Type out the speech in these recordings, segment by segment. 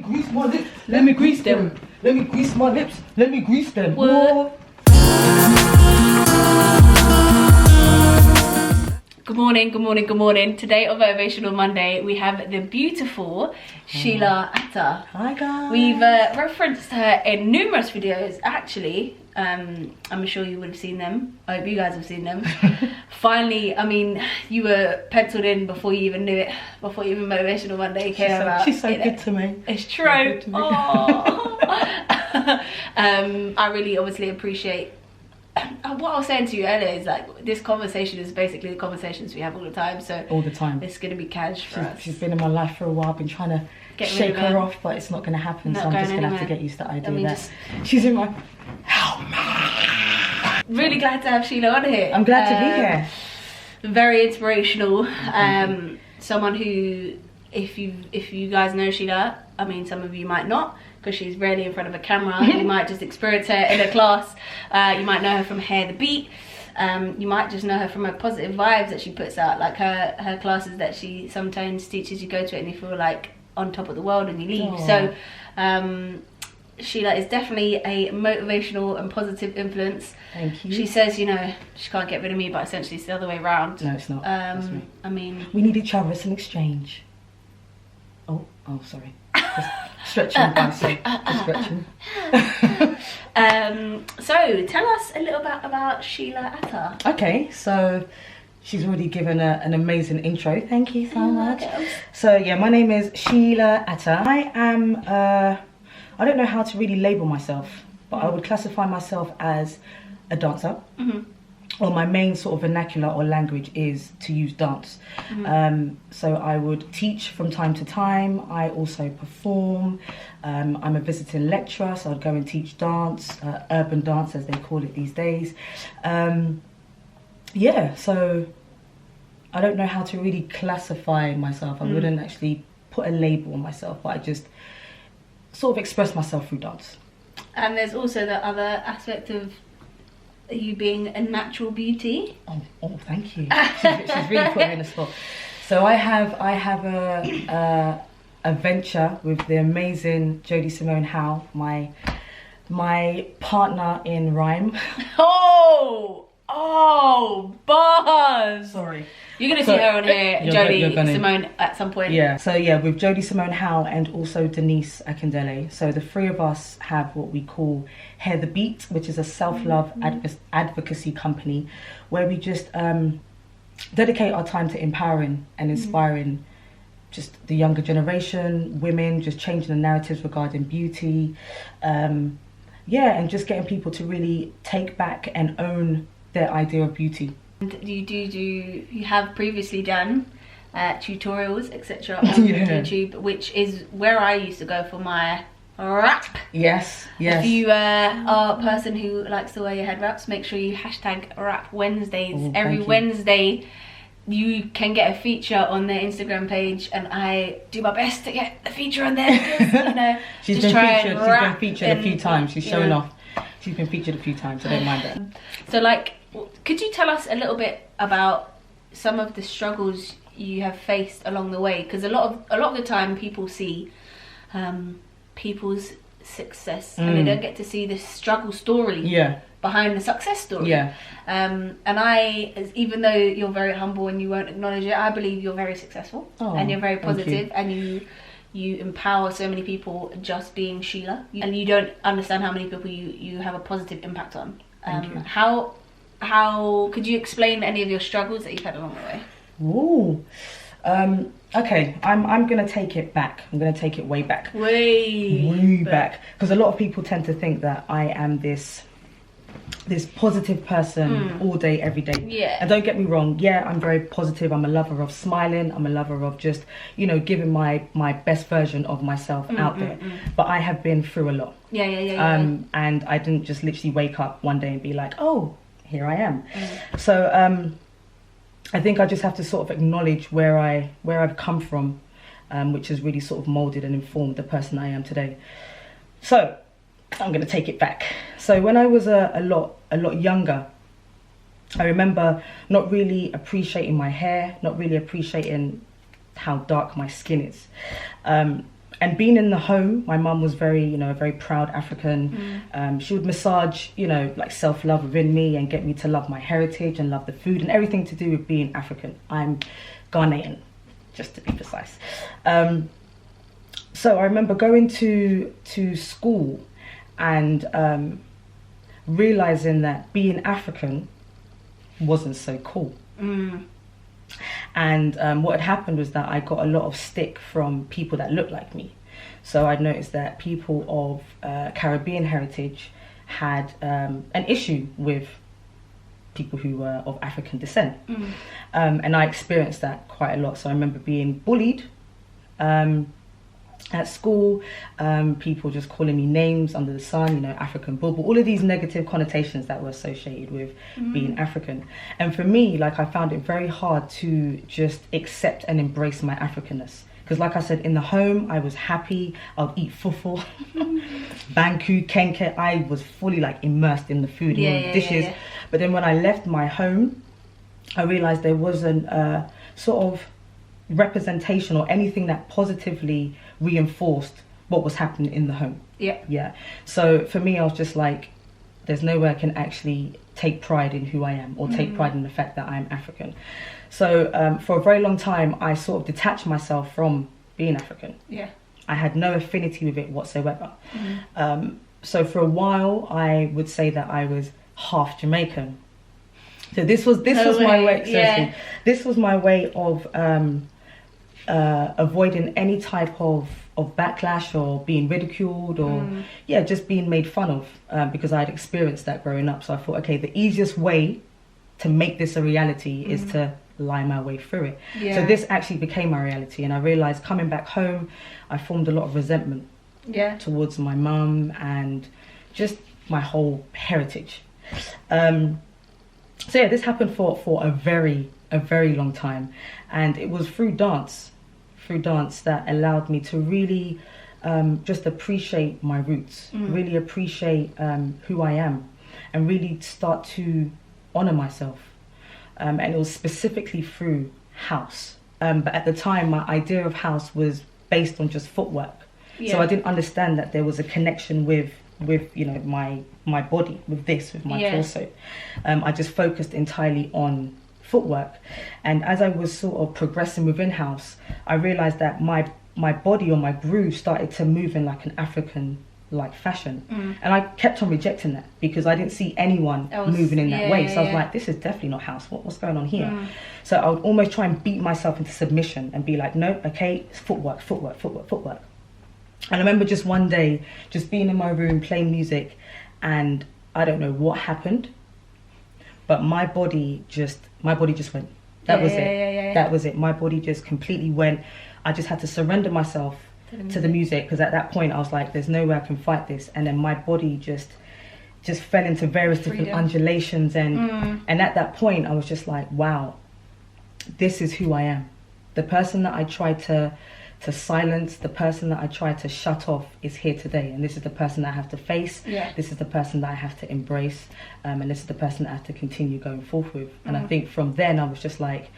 grease my lips. Let me grease them. Let me grease my lips. Let me grease them. What? Good morning, good morning, good morning. Today on Motivational Monday, we have the beautiful Sheila Attah. Hi guys. We've referenced her in numerous videos, actually. I'm sure you would have seen them. I hope you guys have seen them. Finally, I mean, you were penciled in before you even knew it, before even Motivational Monday came about. She's so good to me. It's true. I really obviously appreciate what I was saying to you earlier is like this conversation is basically the conversations we have all the time. So all the time. It's gonna be cash for us. She's been in my life for a while. I've been trying to shake her off, but it's not gonna happen. So I'm just gonna have to get used to the idea that she's in my help me. Really glad to have Sheila on here. I'm glad to be here. Very inspirational. Someone who, if you guys know Sheila, I mean, some of you might not, because she's rarely in front of a camera. You might just experience her in a class. You might know her from Hair the Beat. You might just know her from her positive vibes that she puts out, like her classes that she sometimes teaches. You go to it and you feel like on top of the world and you leave. Aww. So Sheila is definitely a motivational and positive influence. Thank you. She says, you know, she can't get rid of me, but essentially it's the other way around. No, it's not. That's me. I mean, we need each other. It's an exchange. Oh, sorry. Just stretching, just stretching. So tell us a little bit about Sheila Attah. Okay, so she's already given an amazing intro. Thank you so much. Okay. So yeah, my name is Sheila Attah. I am, I don't know how to really label myself, but I would classify myself as a dancer. Or my main sort of vernacular or language is to use dance. So I would teach from time to time. I also perform. I'm a visiting lecturer, so I'd go and teach dance, urban dance as they call it these days. Yeah, so I don't know how to really classify myself. I wouldn't actually put a label on myself, but I just sort of express myself through dance. And there's also the other aspect of you being a natural beauty. Oh, thank you. She's really put me in the spot. So I have a venture with the amazing Jodie Simone Howe, my partner in rhyme. Oh, buzz! Sorry. You're gonna see her on here, Jodie Simone, at some point. Yeah. So yeah, with Jodie Simone Howe and also Denise Akindele. So the three of us have what we call Hair the Beat, which is a self-love advocacy company, where we just dedicate our time to empowering and inspiring just the younger generation, women, just changing the narratives regarding beauty. Yeah, and just getting people to really take back and own their idea of beauty. And you have previously done tutorials, etc. on YouTube, which is where I used to go for my rap. Yes. If you are a person who likes to wear your head wraps, make sure you hashtag Rap Wednesdays. Every Wednesday you can get a feature on their Instagram page, and I do my best to get a feature on there because, you know, she's been featured a few times. She's showing off. She's been featured a few times, so I don't mind that. So like, could you tell us a little bit about some of the struggles you have faced along the way? Because a lot of the time people see people's success and they don't get to see the struggle story behind the success story. And even though you're very humble and you won't acknowledge it, I believe you're very successful and you're very positive, and you empower so many people just being Sheila, and you don't understand how many people you have a positive impact on. How could you explain any of your struggles that you've had along the way? Ooh. Okay, I'm gonna take it back. I'm gonna take it way back. Way back. Because a lot of people tend to think that I am this positive person all day, every day. Yeah. And don't get me wrong, I'm very positive. I'm a lover of smiling. I'm a lover of just, you know, giving my best version of myself out there. But I have been through a lot. And I didn't just literally wake up one day and be like, oh, here I am. So I think I just have to sort of acknowledge where I've come from, which has really sort of molded and informed the person I am today. So I'm going to take it back. So when I was a lot younger, I remember not really appreciating my hair, not really appreciating how dark my skin is. And being in the home, my mum was very, you know, a very proud African. She would massage, you know, like self-love within me and get me to love my heritage and love the food and everything to do with being African. I'm Ghanaian, just to be precise. So I remember going to school and realizing that being African wasn't so cool. And what had happened was that I got a lot of stick from people that looked like me. So I noticed that people of Caribbean heritage had an issue with people who were of African descent. And I experienced that quite a lot. So I remember being bullied at school, people just calling me names under the sun, you know, African bubble, all of these negative connotations that were associated with being African. And for me, like, I found it very hard to just accept and embrace my Africanness. Because like I said, in the home, I was happy. I'd eat fufu, banku, kenke. I was fully like immersed in the food and the dishes. But then when I left my home, I realized there wasn't a sort of representation or anything that positively reinforced what was happening in the home. So for me, I was just like, there's no way I can actually take pride in who I am or take pride in the fact that I'm African. So for a very long time, I sort of detached myself from being African. I had no affinity with it whatsoever. So for a while, I would say that I was half Jamaican. So this was my way. This was my way of avoiding any type of backlash or being ridiculed or just being made fun of, because I had experienced that growing up. So I thought, okay, the easiest way to make this a reality is to lie my way through it. So this actually became my reality, and I realized coming back home, I formed a lot of resentment towards my mum and just my whole heritage. So this happened for a very long time, and it was through dance that allowed me to really just appreciate my roots, really appreciate who I am, and really start to honor myself. And it was specifically through house. But at the time, my idea of house was based on just footwork. So I didn't understand that there was a connection with you know, my body, with my torso. I just focused entirely on footwork. And as I was sort of progressing within house, I realized that my body or my groove started to move in like an African like fashion. And I kept on rejecting that because I didn't see anyone moving in that way. So I was like, this is definitely not house. What's going on here? So I would almost try and beat myself into submission and be like, no, okay, it's footwork. And I remember just one day just being in my room playing music, and I don't know what happened, but my body just went. That was it. That was it. My body just completely went. I just had to surrender myself to the music, because at that point I was like, there's no way I can fight this. And then my body just fell into various different undulations, and at that point I was just like, wow, this is who I am. The person that I tried to silence, the person that I tried to shut off is here today, and this is the person that I have to face. This is the person that I have to embrace, and this is the person that I have to continue going forth with. And I think from then I was just like,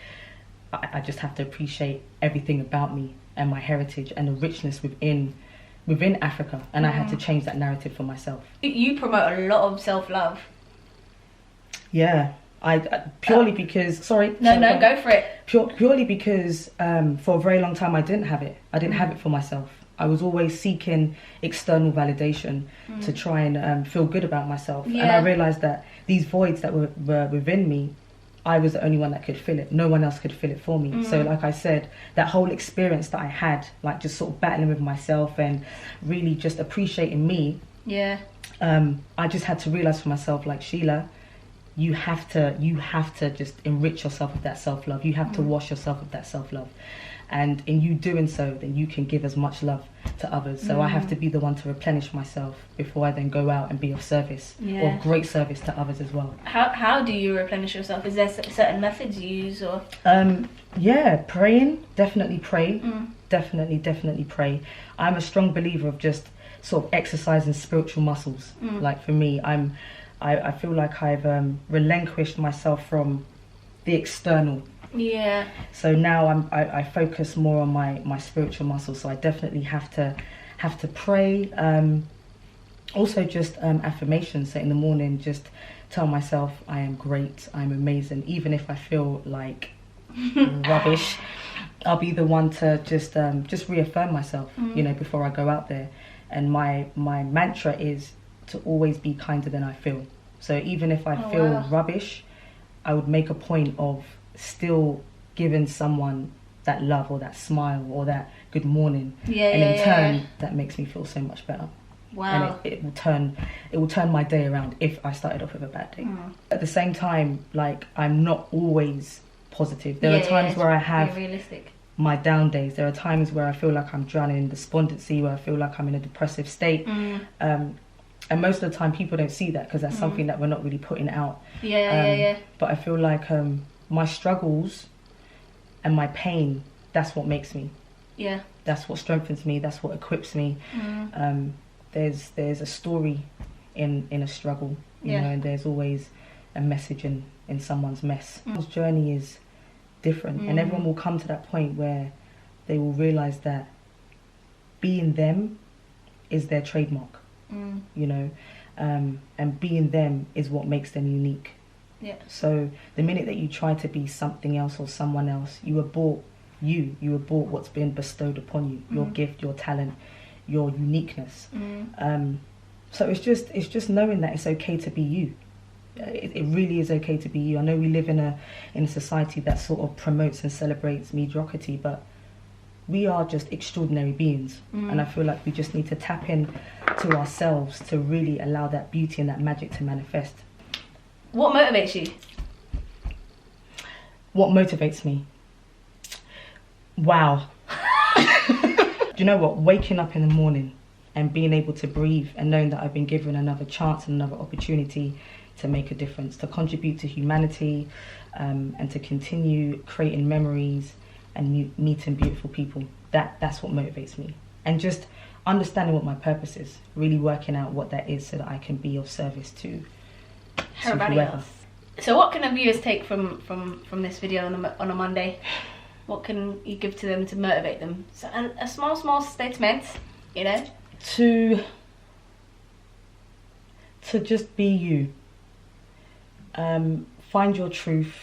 I just have to appreciate everything about me and my heritage and the richness within Africa, and I had to change that narrative for myself. You promote a lot of self-love. I purely because go for it. Purely because for a very long time I didn't have it. I didn't have it for myself. I was always seeking external validation to try and feel good about myself. And I realized that these voids that were within me, I was the only one that could fill it. No one else could fill it for me. So like I said, that whole experience that I had, like just sort of battling with myself and really just appreciating me, I just had to realize for myself, like, Sheila, you have to just enrich yourself with that self-love. You have to wash yourself with that self-love, and in you doing so, then you can give as much love to others. So I have to be the one to replenish myself before I then go out and be of service, or great service to others as well. How do you replenish yourself? Is there certain methods you use, or praying? Definitely pray. Definitely pray. I'm a strong believer of just sort of exercising spiritual muscles. Like for me, I feel like I've relinquished myself from the external Yeah. So now I focus more on my spiritual muscles. So I definitely have to pray. Also just affirmations. So in the morning, just tell myself I am great, I'm amazing. Even if I feel like rubbish, I'll be the one to just reaffirm myself, you know, before I go out there. And my mantra is to always be kinder than I feel. So even if I feel rubbish, I would make a point of still giving someone that love or that smile or that good morning. And in turn, that makes me feel so much better. Wow. And it will turn my day around if I started off with a bad day. At the same time, like, I'm not always positive. There are times where I have realistic. My down days. There are times where I feel like I'm drowning in despondency, where I feel like I'm in a depressive state. And most of the time people don't see that because that's something that we're not really putting out. But I feel like my struggles and my pain, that's what makes me. Yeah. That's what strengthens me. That's what equips me. There's a story in a struggle, you know, and there's always a message in someone's mess. People's journey is different, and everyone will come to that point where they will realize that being them is their trademark, you know, and being them is what makes them unique. So the minute that you try to be something else or someone else, you abort what's been bestowed upon you, your gift, your talent, your uniqueness. So it's just knowing that it's okay to be you. It really is okay to be you. I know we live in a society that sort of promotes and celebrates mediocrity, but we are just extraordinary beings. And I feel like we just need to tap in to ourselves to really allow that beauty and that magic to manifest. What motivates you? What motivates me? Wow. Do you know what? Waking up in the morning and being able to breathe and knowing that I've been given another chance and another opportunity to make a difference, to contribute to humanity, and to continue creating memories and meeting beautiful people. That's what motivates me. And just understanding what my purpose is, really working out what that is so that I can be of service to everybody else. So what can our viewers take from this video on a Monday? What can you give to them to motivate them? So a small statement, you know? To just be you. Find your truth,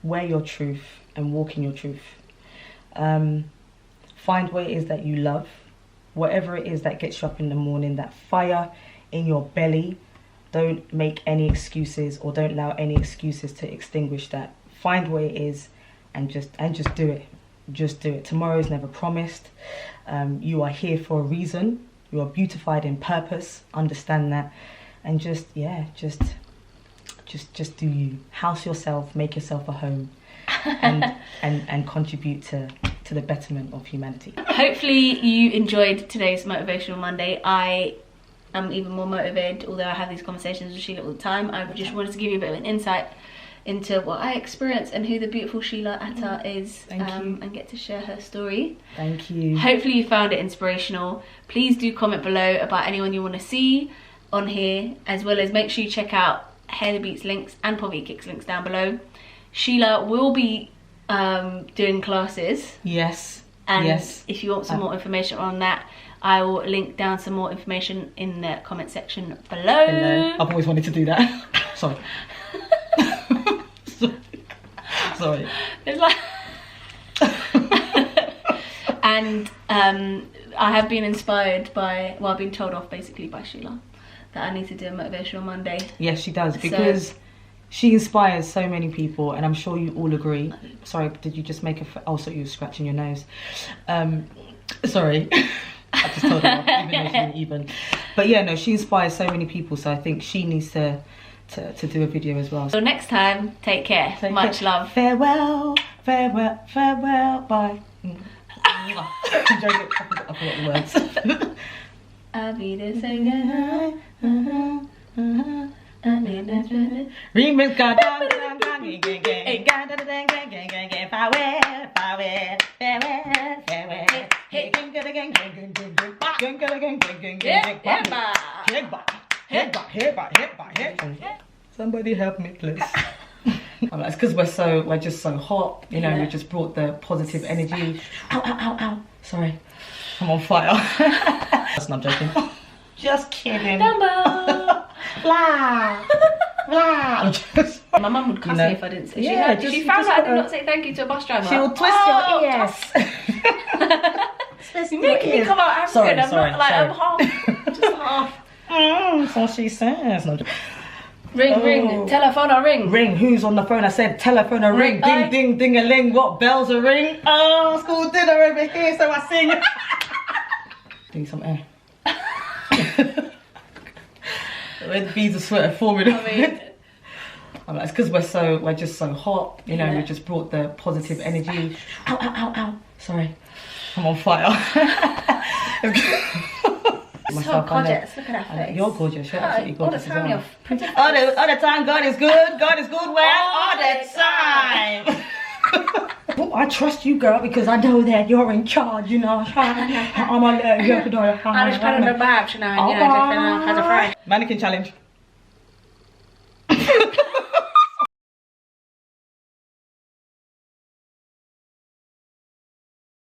wear your truth, and walk in your truth. Find what it is that you love, whatever it is that gets you up in the morning, that fire in your belly. Don't make any excuses, or don't allow any excuses to extinguish that. Find what it is and just do it. Just do it. Tomorrow is never promised. You are here for a reason. You are beautified in purpose. Understand that. And just do you. House yourself, make yourself a home, and contribute to the betterment of humanity. Hopefully you enjoyed today's Motivational Monday. I am even more motivated, although I have these conversations with Sheila all the time. I just wanted to give you a bit of an insight into what I experienced and who the beautiful Sheila Attah is, and get to share her story. Thank you. Hopefully you found it inspirational. Please do comment below about anyone you want to see on here, as well as make sure you check out Hair the Beats links and Poverty Kicks links down below. Sheila will be doing classes. Yes. And if you want some more information on that, I will link down some more information in the comment section below. I've always wanted to do that. Sorry. Sorry. It's like and I have been inspired by, well, I've been told off basically by Sheila that I need to do a Motivational Monday. Yes, she does, because she inspires so many people, and I'm sure you all agree. Sorry, did you just make oh, so you were scratching your nose. Sorry. I just told her off, even though she didn't even. But yeah, no, she inspires so many people, so I think she needs to do a video as well. So next time, take care. Much love. Farewell, farewell, farewell, bye. I forgot the words. I'll be the singer. Remix God. Somebody help me, please. I'm like, it's because we're just so hot, you know. We just brought the positive energy. Ow, ow, ow, ow. Sorry, I'm on fire. That's not joking. Just kidding. Dumbo. Blah. Blah. I'm just... My mum would cuss me if I didn't say. She found out I did not say thank you to a bus driver. She will twist your ears. You're making me come out African. I'm not like, I'm half. Just half. That's what she says. No. Ring. Telephone or ring. Ring. Who's on the phone? I said telephone or ring. Ding, ding, ding-a-ling. What bells are ring? Oh, school dinner over here, so I sing. Doing some air. Where the beads of sweat are forming. I'm like, it's because we're just so hot, you know. We just brought the positive energy. Ow, ow, ow, ow. Sorry, I'm on fire. So gorgeous. Look at that face. You're gorgeous. You're absolutely gorgeous. All the time, you're pretty. All the time, God is good. God is good. Where? All the time. Oh, I trust you, girl, because I know that you're in charge. You know. I'm a little girl. I just put in the vibes, you know. Has a friend. Mannequin challenge.